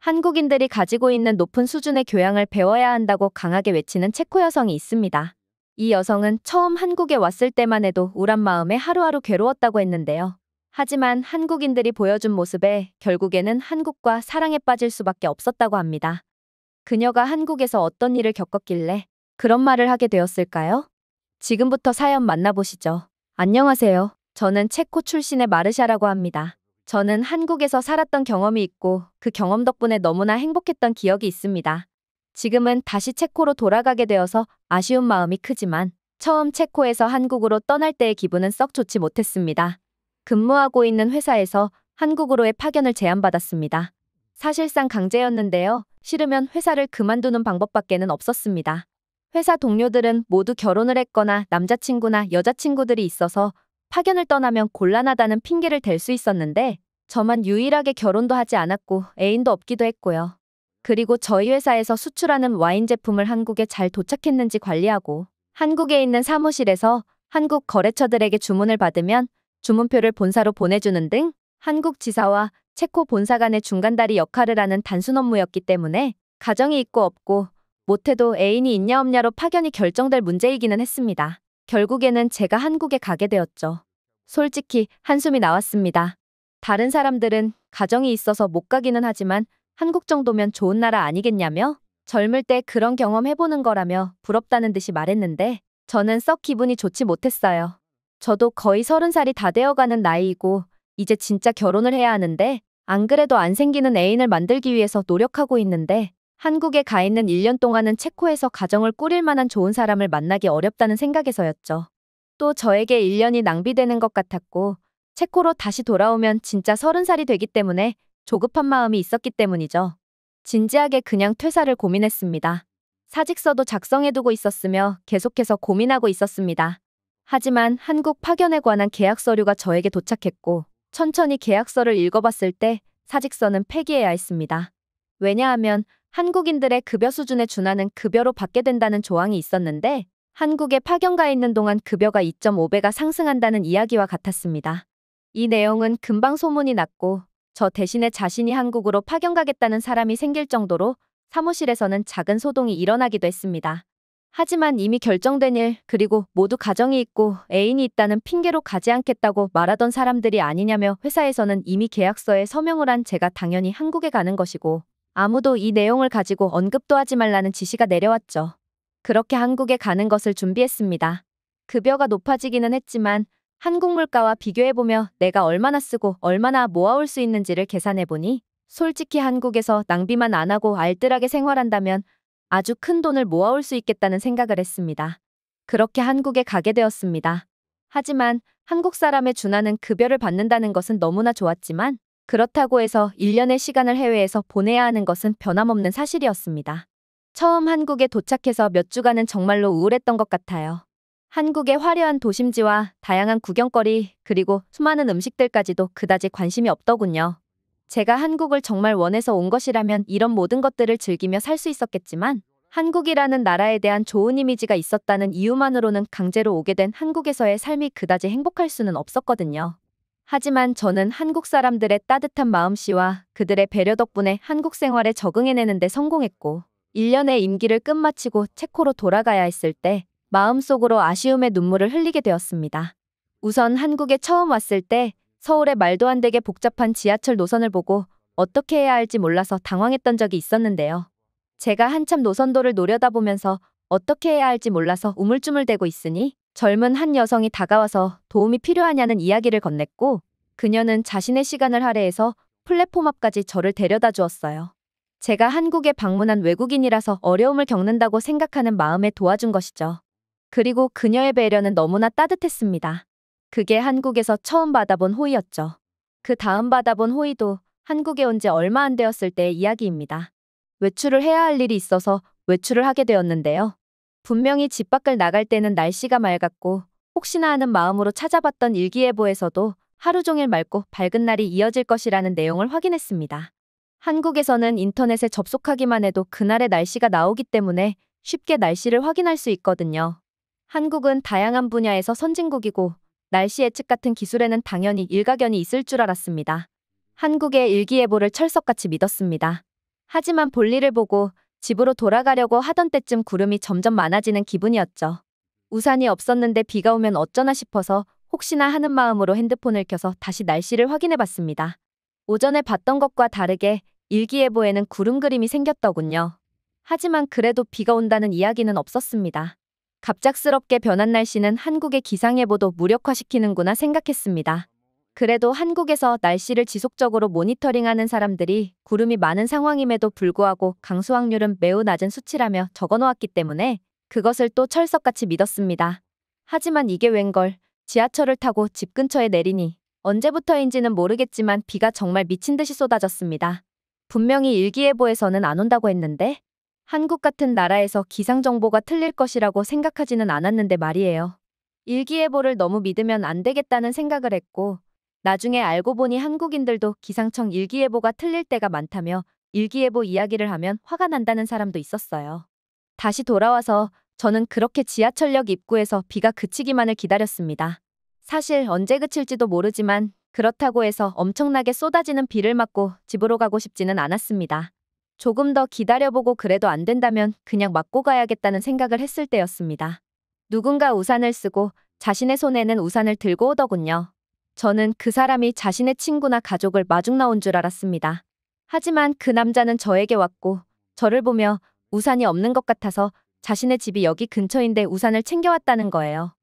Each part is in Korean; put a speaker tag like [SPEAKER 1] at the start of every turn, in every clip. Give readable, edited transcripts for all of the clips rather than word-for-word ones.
[SPEAKER 1] 한국인들이 가지고 있는 높은 수준의 교양을 배워야 한다고 강하게 외치는 체코 여성이 있습니다. 이 여성은 처음 한국에 왔을 때만 해도 우울한 마음에 하루하루 괴로웠다고 했는데요. 하지만 한국인들이 보여준 모습에 결국에는 한국과 사랑에 빠질 수밖에 없었다고 합니다. 그녀가 한국에서 어떤 일을 겪었길래 그런 말을 하게 되었을까요? 지금부터 사연 만나보시죠. 안녕하세요. 저는 체코 출신의 마르샤라고 합니다. 저는 한국에서 살았던 경험이 있고 그 경험 덕분에 너무나 행복했던 기억이 있습니다. 지금은 다시 체코로 돌아가게 되어서 아쉬운 마음이 크지만 처음 체코에서 한국으로 떠날 때의 기분은 썩 좋지 못했습니다. 근무하고 있는 회사에서 한국으로의 파견을 제안받았습니다. 사실상 강제였는데요. 싫으면 회사를 그만두는 방법밖에는 없었습니다. 회사 동료들은 모두 결혼을 했거나 남자친구나 여자친구들이 있어서 파견을 떠나면 곤란하다는 핑계를 댈 수 있었는데 저만 유일하게 결혼도 하지 않았고 애인도 없기도 했고요. 그리고 저희 회사에서 수출하는 와인 제품을 한국에 잘 도착했는지 관리하고 한국에 있는 사무실에서 한국 거래처들에게 주문을 받으면 주문표를 본사로 보내주는 등 한국 지사와 체코 본사 간의 중간다리 역할을 하는 단순 업무였기 때문에 가정이 있고 없고 못해도 애인이 있냐 없냐로 파견이 결정될 문제이기는 했습니다. 결국에는 제가 한국에 가게 되었죠. 솔직히 한숨이 나왔습니다. 다른 사람들은 가정이 있어서 못 가기는 하지만 한국 정도면 좋은 나라 아니겠냐며 젊을 때 그런 경험 해보는 거라며 부럽다는 듯이 말했는데 저는 썩 기분이 좋지 못했어요. 저도 거의 30살이 다 되어가는 나이이고 이제 진짜 결혼을 해야 하는데 안 그래도 안 생기는 애인을 만들기 위해서 노력하고 있는데 한국에 가 있는 1년 동안은 체코에서 가정을 꾸릴 만한 좋은 사람을 만나기 어렵다는 생각에서였죠. 또 저에게 1년이 낭비되는 것 같았고 체코로 다시 돌아오면 진짜 30살이 되기 때문에 조급한 마음이 있었기 때문이죠. 진지하게 그냥 퇴사를 고민했습니다. 사직서도 작성해두고 있었으며 계속해서 고민하고 있었습니다. 하지만 한국 파견에 관한 계약 서류가 저에게 도착했고 천천히 계약서를 읽어봤을 때 사직서는 폐기해야 했습니다. 왜냐하면 한국인들의 급여 수준에 준하는 급여로 받게 된다는 조항이 있었는데 한국에 파견 가 있는 동안 급여가 2.5배가 상승한다는 이야기와 같았습니다. 이 내용은 금방 소문이 났고 저 대신에 자신이 한국으로 파견 가겠다는 사람이 생길 정도로 사무실에서는 작은 소동이 일어나기도 했습니다. 하지만 이미 결정된 일 그리고 모두 가정이 있고 애인이 있다는 핑계로 가지 않겠다고 말하던 사람들이 아니냐며 회사에서는 이미 계약서에 서명을 한 제가 당연히 한국에 가는 것이고 아무도 이 내용을 가지고 언급도 하지 말라는 지시가 내려왔죠. 그렇게 한국에 가는 것을 준비했습니다. 급여가 높아지기는 했지만 한국 물가와 비교해보며 내가 얼마나 쓰고 얼마나 모아올 수 있는지를 계산해보니 솔직히 한국에서 낭비만 안 하고 알뜰하게 생활한다면 아주 큰 돈을 모아올 수 있겠다는 생각을 했습니다. 그렇게 한국에 가게 되었습니다. 하지만 한국 사람의 준하는 급여를 받는다는 것은 너무나 좋았지만 그렇다고 해서 1년의 시간을 해외에서 보내야 하는 것은 변함없는 사실이었습니다. 처음 한국에 도착해서 몇 주간은 정말로 우울했던 것 같아요. 한국의 화려한 도심지와 다양한 구경거리 그리고 수많은 음식들까지도 그다지 관심이 없더군요. 제가 한국을 정말 원해서 온 것이라면 이런 모든 것들을 즐기며 살 수 있었겠지만 한국이라는 나라에 대한 좋은 이미지가 있었다는 이유만으로는 강제로 오게 된 한국에서의 삶이 그다지 행복할 수는 없었거든요. 하지만 저는 한국 사람들의 따뜻한 마음씨와 그들의 배려 덕분에 한국 생활에 적응해내는 데 성공했고 1년의 임기를 끝마치고 체코로 돌아가야 했을 때 마음속으로 아쉬움의 눈물을 흘리게 되었습니다. 우선 한국에 처음 왔을 때 서울의 말도 안 되게 복잡한 지하철 노선을 보고 어떻게 해야 할지 몰라서 당황했던 적이 있었는데요. 제가 한참 노선도를 노려다보면서 어떻게 해야 할지 몰라서 우물쭈물대고 있으니 젊은 한 여성이 다가와서 도움이 필요하냐는 이야기를 건넸고 그녀는 자신의 시간을 할애해서 플랫폼 앞까지 저를 데려다 주었어요. 제가 한국에 방문한 외국인이라서 어려움을 겪는다고 생각하는 마음에 도와준 것이죠. 그리고 그녀의 배려는 너무나 따뜻했습니다. 그게 한국에서 처음 받아본 호의였죠. 그 다음 받아본 호의도 한국에 온 지 얼마 안 되었을 때의 이야기입니다. 외출을 해야 할 일이 있어서 외출을 하게 되었는데요. 분명히 집 밖을 나갈 때는 날씨가 맑았고 혹시나 하는 마음으로 찾아봤던 일기예보에서도 하루 종일 맑고 밝은 날이 이어질 것이라는 내용을 확인했습니다. 한국에서는 인터넷에 접속하기만 해도 그날의 날씨가 나오기 때문에 쉽게 날씨를 확인할 수 있거든요. 한국은 다양한 분야에서 선진국이고 날씨 예측 같은 기술에는 당연히 일가견이 있을 줄 알았습니다. 한국의 일기예보를 철석같이 믿었습니다. 하지만 볼일을 보고 집으로 돌아가려고 하던 때쯤 구름이 점점 많아지는 기분이었죠. 우산이 없었는데 비가 오면 어쩌나 싶어서 혹시나 하는 마음으로 핸드폰을 켜서 다시 날씨를 확인해 봤습니다. 오전에 봤던 것과 다르게 일기예보에는 구름 그림이 생겼더군요. 하지만 그래도 비가 온다는 이야기는 없었습니다. 갑작스럽게 변한 날씨는 한국의 기상예보도 무력화시키는구나 생각했습니다. 그래도 한국에서 날씨를 지속적으로 모니터링하는 사람들이 구름이 많은 상황임에도 불구하고 강수 확률은 매우 낮은 수치라며 적어놓았기 때문에 그것을 또 철석같이 믿었습니다. 하지만 이게 웬걸, 지하철을 타고 집 근처에 내리니 언제부터인지는 모르겠지만 비가 정말 미친 듯이 쏟아졌습니다. 분명히 일기예보에서는 안 온다고 했는데 한국 같은 나라에서 기상정보가 틀릴 것이라고 생각하지는 않았는데 말이에요. 일기예보를 너무 믿으면 안 되겠다는 생각을 했고 나중에 알고 보니 한국인들도 기상청 일기예보가 틀릴 때가 많다며 일기예보 이야기를 하면 화가 난다는 사람도 있었어요. 다시 돌아와서 저는 그렇게 지하철역 입구에서 비가 그치기만을 기다렸습니다. 사실 언제 그칠지도 모르지만 그렇다고 해서 엄청나게 쏟아지는 비를 맞고 집으로 가고 싶지는 않았습니다. 조금 더 기다려보고 그래도 안 된다면 그냥 맞고 가야겠다는 생각을 했을 때였습니다. 누군가 우산을 쓰고 자신의 손에는 우산을 들고 오더군요. 저는 그 사람이 자신의 친구나 가족을 마중 나온 줄 알았습니다. 하지만 그 남자는 저에게 왔고 저를 보며 우산이 없는 것 같아서 자신의 집이 여기 근처인데 우산을 챙겨왔다는 거예요.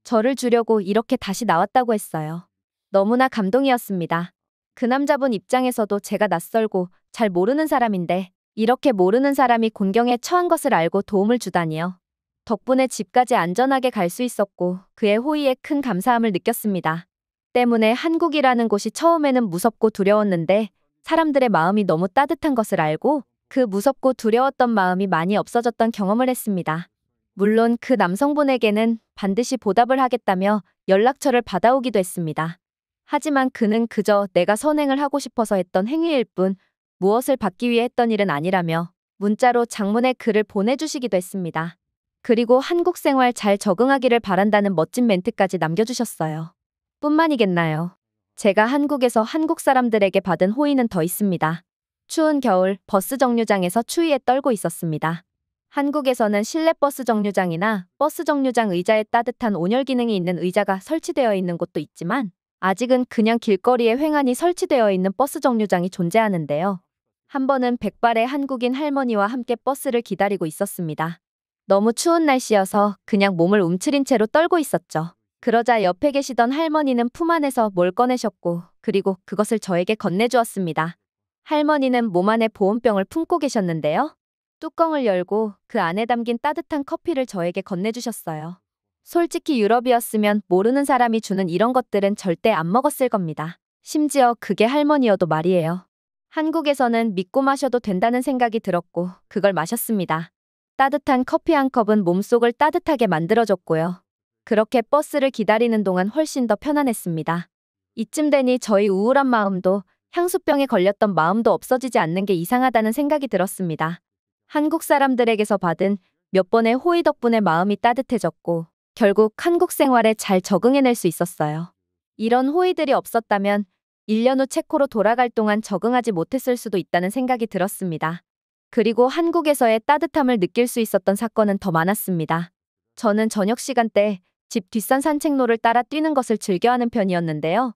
[SPEAKER 1] 저를 주려고 이렇게 다시 나왔다고 했어요. 너무나 감동이었습니다. 그 남자분 입장에서도 제가 낯설고 잘 모르는 사람인데 이렇게 모르는 사람이 곤경에 처한 것을 알고 도움을 주다니요. 덕분에 집까지 안전하게 갈 수 있었고 그의 호의에 큰 감사함을 느꼈습니다. 때문에 한국이라는 곳이 처음에는 무섭고 두려웠는데 사람들의 마음이 너무 따뜻한 것을 알고 그 무섭고 두려웠던 마음이 많이 없어졌던 경험을 했습니다. 물론 그 남성분에게는 반드시 보답을 하겠다며 연락처를 받아오기도 했습니다. 하지만 그는 그저 내가 선행을 하고 싶어서 했던 행위일 뿐 무엇을 받기 위해 했던 일은 아니라며 문자로 장문의 글을 보내주시기도 했습니다. 그리고 한국 생활 잘 적응하기를 바란다는 멋진 멘트까지 남겨주셨어요. 뿐만이겠나요? 제가 한국에서 한국 사람들에게 받은 호의는 더 있습니다. 추운 겨울 버스 정류장에서 추위에 떨고 있었습니다. 한국에서는 실내 버스 정류장이나 버스 정류장 의자에 따뜻한 온열 기능이 있는 의자가 설치되어 있는 곳도 있지만 아직은 그냥 길거리에 횡하니 설치되어 있는 버스 정류장이 존재하는데요. 한 번은 백발의 한국인 할머니와 함께 버스를 기다리고 있었습니다. 너무 추운 날씨여서 그냥 몸을 움츠린 채로 떨고 있었죠. 그러자 옆에 계시던 할머니는 품 안에서 뭘 꺼내셨고 그리고 그것을 저에게 건네주었습니다. 할머니는 몸 안에 보온병을 품고 계셨는데요. 뚜껑을 열고 그 안에 담긴 따뜻한 커피를 저에게 건네주셨어요. 솔직히 유럽이었으면 모르는 사람이 주는 이런 것들은 절대 안 먹었을 겁니다. 심지어 그게 할머니여도 말이에요. 한국에서는 믿고 마셔도 된다는 생각이 들었고 그걸 마셨습니다. 따뜻한 커피 한 컵은 몸속을 따뜻하게 만들어줬고요. 그렇게 버스를 기다리는 동안 훨씬 더 편안했습니다. 이쯤 되니 저희 우울한 마음도 향수병에 걸렸던 마음도 없어지지 않는 게 이상하다는 생각이 들었습니다. 한국 사람들에게서 받은 몇 번의 호의 덕분에 마음이 따뜻해졌고 결국 한국 생활에 잘 적응해낼 수 있었어요. 이런 호의들이 없었다면 1년 후 체코로 돌아갈 동안 적응하지 못했을 수도 있다는 생각이 들었습니다. 그리고 한국에서의 따뜻함을 느낄 수 있었던 사건은 더 많았습니다. 저는 저녁 시간대 집 뒷산 산책로를 따라 뛰는 것을 즐겨하는 편이었는데요.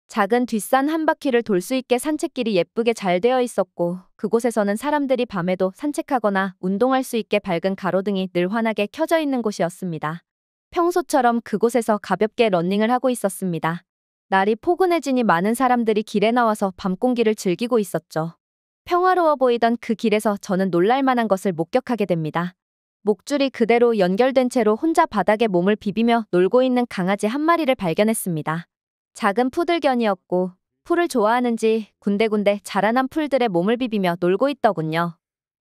[SPEAKER 1] 작은 뒷산 한 바퀴를 돌 수 있게 산책길이 예쁘게 잘 되어 있었고 그곳에서는 사람들이 밤에도 산책하거나 운동할 수 있게 밝은 가로등이 늘 환하게 켜져 있는 곳이었습니다. 평소처럼 그곳에서 가볍게 러닝을 하고 있었습니다. 날이 포근해지니 많은 사람들이 길에 나와서 밤 공기를 즐기고 있었죠. 평화로워 보이던 그 길에서 저는 놀랄만한 것을 목격하게 됩니다. 목줄이 그대로 연결된 채로 혼자 바닥에 몸을 비비며 놀고 있는 강아지 한 마리를 발견했습니다. 작은 푸들견이었고 풀을 좋아하는지 군데군데 자라난 풀들에 몸을 비비며 놀고 있더군요.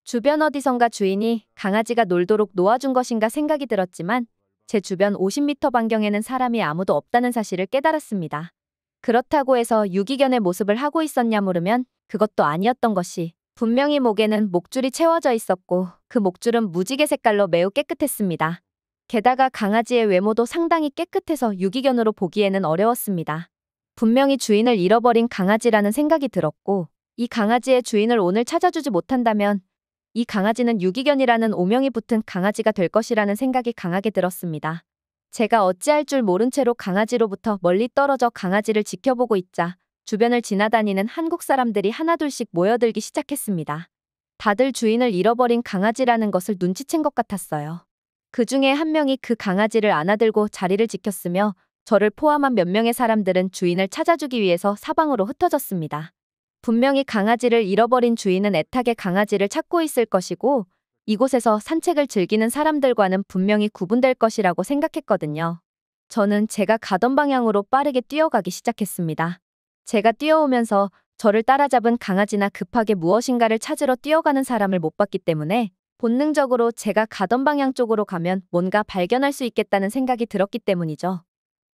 [SPEAKER 1] 주변 어디선가 주인이 강아지가 놀도록 놓아준 것인가 생각이 들었지만 제 주변 50m 반경에는 사람이 아무도 없다는 사실을 깨달았습니다. 그렇다고 해서 유기견의 모습을 하고 있었냐 물으면 그것도 아니었던 것이 분명히 목에는 목줄이 채워져 있었고 그 목줄은 무지개 색깔로 매우 깨끗했습니다. 게다가 강아지의 외모도 상당히 깨끗해서 유기견으로 보기에는 어려웠습니다. 분명히 주인을 잃어버린 강아지라는 생각이 들었고 이 강아지의 주인을 오늘 찾아주지 못한다면 이 강아지는 유기견이라는 오명이 붙은 강아지가 될 것이라는 생각이 강하게 들었습니다. 제가 어찌할 줄 모른 채로 강아지로부터 멀리 떨어져 강아지를 지켜보고 있자 주변을 지나다니는 한국 사람들이 하나둘씩 모여들기 시작했습니다. 다들 주인을 잃어버린 강아지라는 것을 눈치챈 것 같았어요. 그 중에 한 명이 그 강아지를 안아들고 자리를 지켰으며 저를 포함한 몇 명의 사람들은 주인을 찾아주기 위해서 사방으로 흩어졌습니다. 분명히 강아지를 잃어버린 주인은 애타게 강아지를 찾고 있을 것이고 이곳에서 산책을 즐기는 사람들과는 분명히 구분될 것이라고 생각했거든요. 저는 제가 가던 방향으로 빠르게 뛰어가기 시작했습니다. 제가 뛰어오면서 저를 따라잡은 강아지나 급하게 무엇인가를 찾으러 뛰어가는 사람을 못 봤기 때문에 본능적으로 제가 가던 방향 쪽으로 가면 뭔가 발견할 수 있겠다는 생각이 들었기 때문이죠.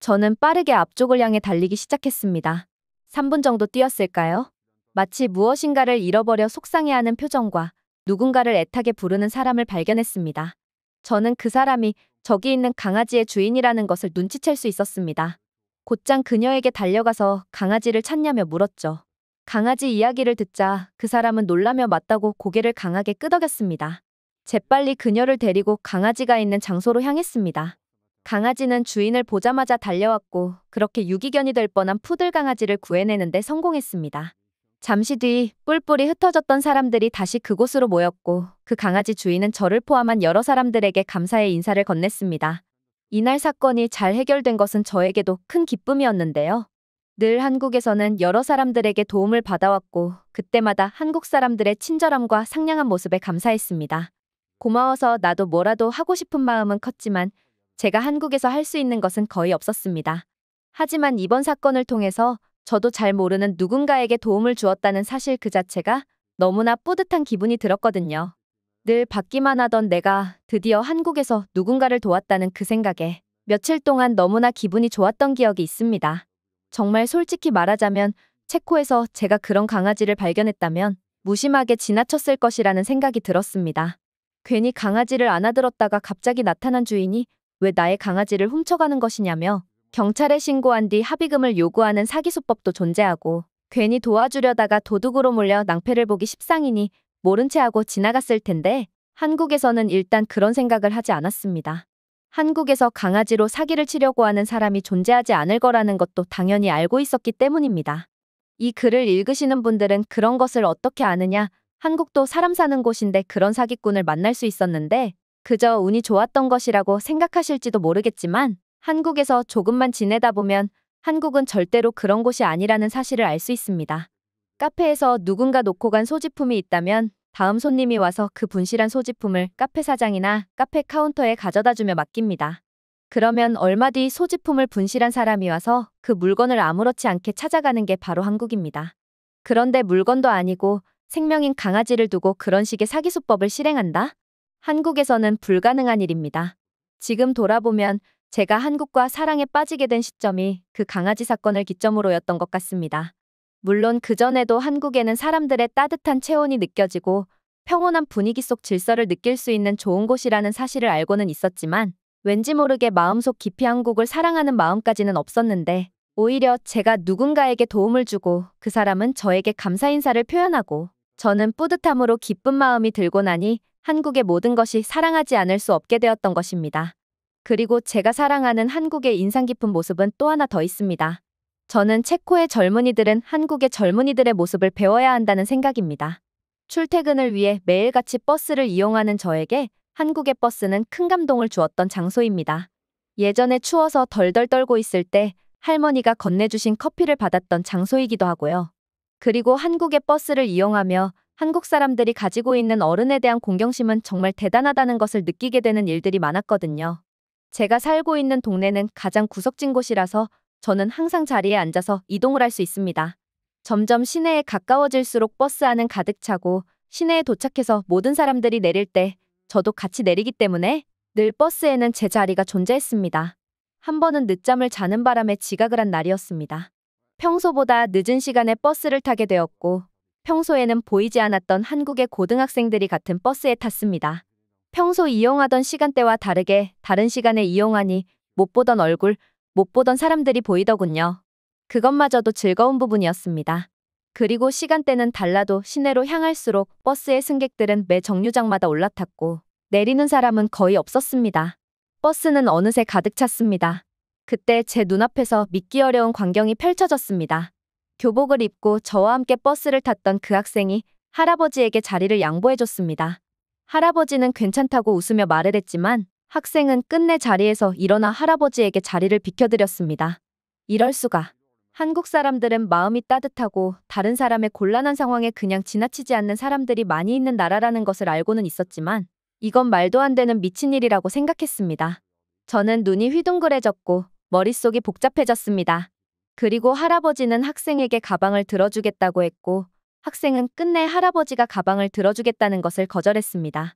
[SPEAKER 1] 저는 빠르게 앞쪽을 향해 달리기 시작했습니다. 3분 정도 뛰었을까요? 마치 무엇인가를 잃어버려 속상해하는 표정과 누군가를 애타게 부르는 사람을 발견했습니다. 저는 그 사람이 저기 있는 강아지의 주인이라는 것을 눈치챌 수 있었습니다. 곧장 그녀에게 달려가서 강아지를 찾냐며 물었죠. 강아지 이야기를 듣자 그 사람은 놀라며 맞다고 고개를 강하게 끄덕였습니다. 재빨리 그녀를 데리고 강아지가 있는 장소로 향했습니다. 강아지는 주인을 보자마자 달려왔고 그렇게 유기견이 될 뻔한 푸들 강아지를 구해내는데 성공했습니다. 잠시 뒤 뿔뿔이 흩어졌던 사람들이 다시 그곳으로 모였고 그 강아지 주인은 저를 포함한 여러 사람들에게 감사의 인사를 건넸습니다. 이날 사건이 잘 해결된 것은 저에게도 큰 기쁨이었는데요. 늘 한국에서는 여러 사람들에게 도움을 받아왔고 그때마다 한국 사람들의 친절함과 상냥한 모습에 감사했습니다. 고마워서 나도 뭐라도 하고 싶은 마음은 컸지만 제가 한국에서 할 수 있는 것은 거의 없었습니다. 하지만 이번 사건을 통해서 저도 잘 모르는 누군가에게 도움을 주었다는 사실 그 자체가 너무나 뿌듯한 기분이 들었거든요. 늘 받기만 하던 내가 드디어 한국에서 누군가를 도왔다는 그 생각에 며칠 동안 너무나 기분이 좋았던 기억이 있습니다. 정말 솔직히 말하자면 체코에서 제가 그런 강아지를 발견했다면 무심하게 지나쳤을 것이라는 생각이 들었습니다. 괜히 강아지를 안아들었다가 갑자기 나타난 주인이 왜 나의 강아지를 훔쳐가는 것이냐며 경찰에 신고한 뒤 합의금을 요구하는 사기 수법도 존재하고 괜히 도와주려다가 도둑으로 몰려 낭패를 보기 십상이니 모른 채 하고 지나갔을 텐데 한국에서는 일단 그런 생각을 하지 않았습니다. 한국에서 강아지로 사기를 치려고 하는 사람이 존재하지 않을 거라는 것도 당연히 알고 있었기 때문입니다. 이 글을 읽으시는 분들은 그런 것을 어떻게 아느냐, 한국도 사람 사는 곳인데 그런 사기꾼을 만날 수 있었는데 그저 운이 좋았던 것이라고 생각하실지도 모르겠지만 한국에서 조금만 지내다 보면 한국은 절대로 그런 곳이 아니라는 사실을 알 수 있습니다. 카페에서 누군가 놓고 간 소지품이 있다면 다음 손님이 와서 그 분실한 소지품을 카페 사장이나 카페 카운터에 가져다주며 맡깁니다. 그러면 얼마 뒤 소지품을 분실한 사람이 와서 그 물건을 아무렇지 않게 찾아가는 게 바로 한국입니다. 그런데 물건도 아니고 생명인 강아지를 두고 그런 식의 사기 수법을 실행한다? 한국에서는 불가능한 일입니다. 지금 돌아보면 제가 한국과 사랑에 빠지게 된 시점이 그 강아지 사건을 기점으로였던 것 같습니다. 물론 그전에도 한국에는 사람들의 따뜻한 체온이 느껴지고 평온한 분위기 속 질서를 느낄 수 있는 좋은 곳이라는 사실을 알고는 있었지만 왠지 모르게 마음속 깊이 한국을 사랑하는 마음까지는 없었는데 오히려 제가 누군가에게 도움을 주고 그 사람은 저에게 감사 인사를 표현하고 저는 뿌듯함으로 기쁜 마음이 들고 나니 한국의 모든 것이 사랑하지 않을 수 없게 되었던 것입니다. 그리고 제가 사랑하는 한국의 인상 깊은 모습은 또 하나 더 있습니다. 저는 체코의 젊은이들은 한국의 젊은이들의 모습을 배워야 한다는 생각입니다. 출퇴근을 위해 매일같이 버스를 이용하는 저에게 한국의 버스는 큰 감동을 주었던 장소입니다. 예전에 추워서 덜덜 떨고 있을 때 할머니가 건네주신 커피를 받았던 장소이기도 하고요. 그리고 한국의 버스를 이용하며 한국 사람들이 가지고 있는 어른에 대한 공경심은 정말 대단하다는 것을 느끼게 되는 일들이 많았거든요. 제가 살고 있는 동네는 가장 구석진 곳이라서 저는 항상 자리에 앉아서 이동을 할 수 있습니다. 점점 시내에 가까워질수록 버스 안은 가득 차고 시내에 도착해서 모든 사람들이 내릴 때 저도 같이 내리기 때문에 늘 버스에는 제 자리가 존재했습니다. 한 번은 늦잠을 자는 바람에 지각을 한 날이었습니다. 평소보다 늦은 시간에 버스를 타게 되었고 평소에는 보이지 않았던 한국의 고등학생들이 같은 버스에 탔습니다. 평소 이용하던 시간대와 다르게 다른 시간에 이용하니 못 보던 얼굴, 못 보던 사람들이 보이더군요. 그것마저도 즐거운 부분이었습니다. 그리고 시간대는 달라도 시내로 향할수록 버스의 승객들은 매 정류장마다 올라탔고 내리는 사람은 거의 없었습니다. 버스는 어느새 가득 찼습니다. 그때 제 눈앞에서 믿기 어려운 광경이 펼쳐졌습니다. 교복을 입고 저와 함께 버스를 탔던 그 학생이 할아버지에게 자리를 양보해줬습니다. 할아버지는 괜찮다고 웃으며 말을 했지만 학생은 끝내 자리에서 일어나 할아버지에게 자리를 비켜드렸습니다. 이럴 수가. 한국 사람들은 마음이 따뜻하고 다른 사람의 곤란한 상황에 그냥 지나치지 않는 사람들이 많이 있는 나라라는 것을 알고는 있었지만 이건 말도 안 되는 미친 일이라고 생각했습니다. 저는 눈이 휘둥그레졌고 머릿속이 복잡해졌습니다. 그리고 할아버지는 학생에게 가방을 들어주겠다고 했고 학생은 끝내 할아버지가 가방을 들어주겠다는 것을 거절했습니다.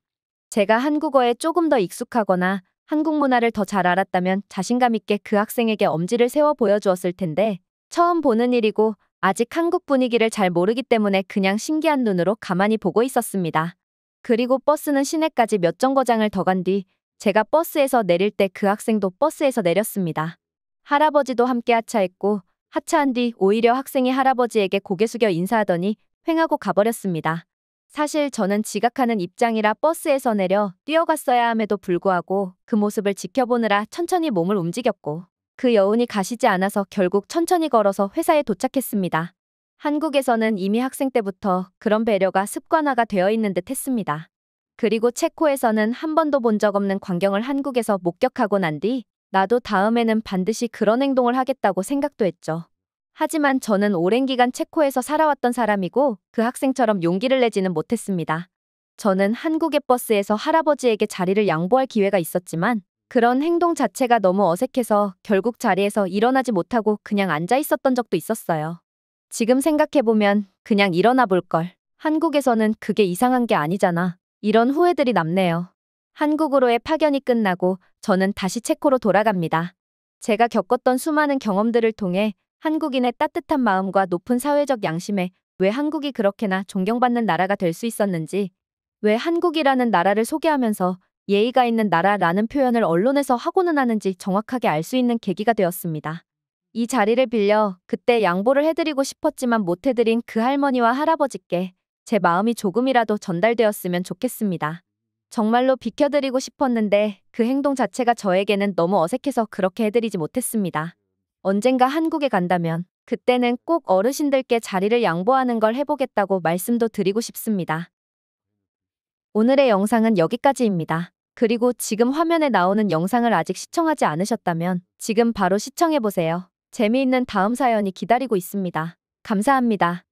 [SPEAKER 1] 제가 한국어에 조금 더 익숙하거나 한국 문화를 더 잘 알았다면 자신감 있게 그 학생에게 엄지를 세워 보여주었을 텐데 처음 보는 일이고 아직 한국 분위기를 잘 모르기 때문에 그냥 신기한 눈으로 가만히 보고 있었습니다. 그리고 버스는 시내까지 몇 정거장을 더 간 뒤 제가 버스에서 내릴 때 그 학생도 버스에서 내렸습니다. 할아버지도 함께 하차했고 하차한 뒤 오히려 학생이 할아버지에게 고개 숙여 인사하더니 횡하고 가버렸습니다. 사실 저는 지각하는 입장이라 버스에서 내려 뛰어갔어야 함에도 불구하고 그 모습을 지켜보느라 천천히 몸을 움직였고 그 여운이 가시지 않아서 결국 천천히 걸어서 회사에 도착했습니다. 한국에서는 이미 학생 때부터 그런 배려가 습관화가 되어 있는 듯 했습니다. 그리고 체코에서는 한 번도 본 적 없는 광경을 한국에서 목격하고 난 뒤 나도 다음에는 반드시 그런 행동을 하겠다고 생각도 했죠. 하지만 저는 오랜 기간 체코에서 살아왔던 사람이고 그 학생처럼 용기를 내지는 못했습니다. 저는 한국의 버스에서 할아버지에게 자리를 양보할 기회가 있었지만 그런 행동 자체가 너무 어색해서 결국 자리에서 일어나지 못하고 그냥 앉아 있었던 적도 있었어요. 지금 생각해보면 그냥 일어나 볼 걸. 한국에서는 그게 이상한 게 아니잖아. 이런 후회들이 남네요. 한국으로의 파견이 끝나고 저는 다시 체코로 돌아갑니다. 제가 겪었던 수많은 경험들을 통해 한국인의 따뜻한 마음과 높은 사회적 양심에 왜 한국이 그렇게나 존경받는 나라가 될 수 있었는지, 왜 한국이라는 나라를 소개하면서 예의가 있는 나라라는 표현을 언론에서 하고는 하는지 정확하게 알 수 있는 계기가 되었습니다. 이 자리를 빌려 그때 양보를 해드리고 싶었지만 못해드린 그 할머니와 할아버지께 제 마음이 조금이라도 전달되었으면 좋겠습니다. 정말로 비켜드리고 싶었는데 그 행동 자체가 저에게는 너무 어색해서 그렇게 해드리지 못했습니다. 언젠가 한국에 간다면 그때는 꼭 어르신들께 자리를 양보하는 걸 해보겠다고 말씀도 드리고 싶습니다. 오늘의 영상은 여기까지입니다. 그리고 지금 화면에 나오는 영상을 아직 시청하지 않으셨다면 지금 바로 시청해보세요. 재미있는 다음 사연이 기다리고 있습니다. 감사합니다.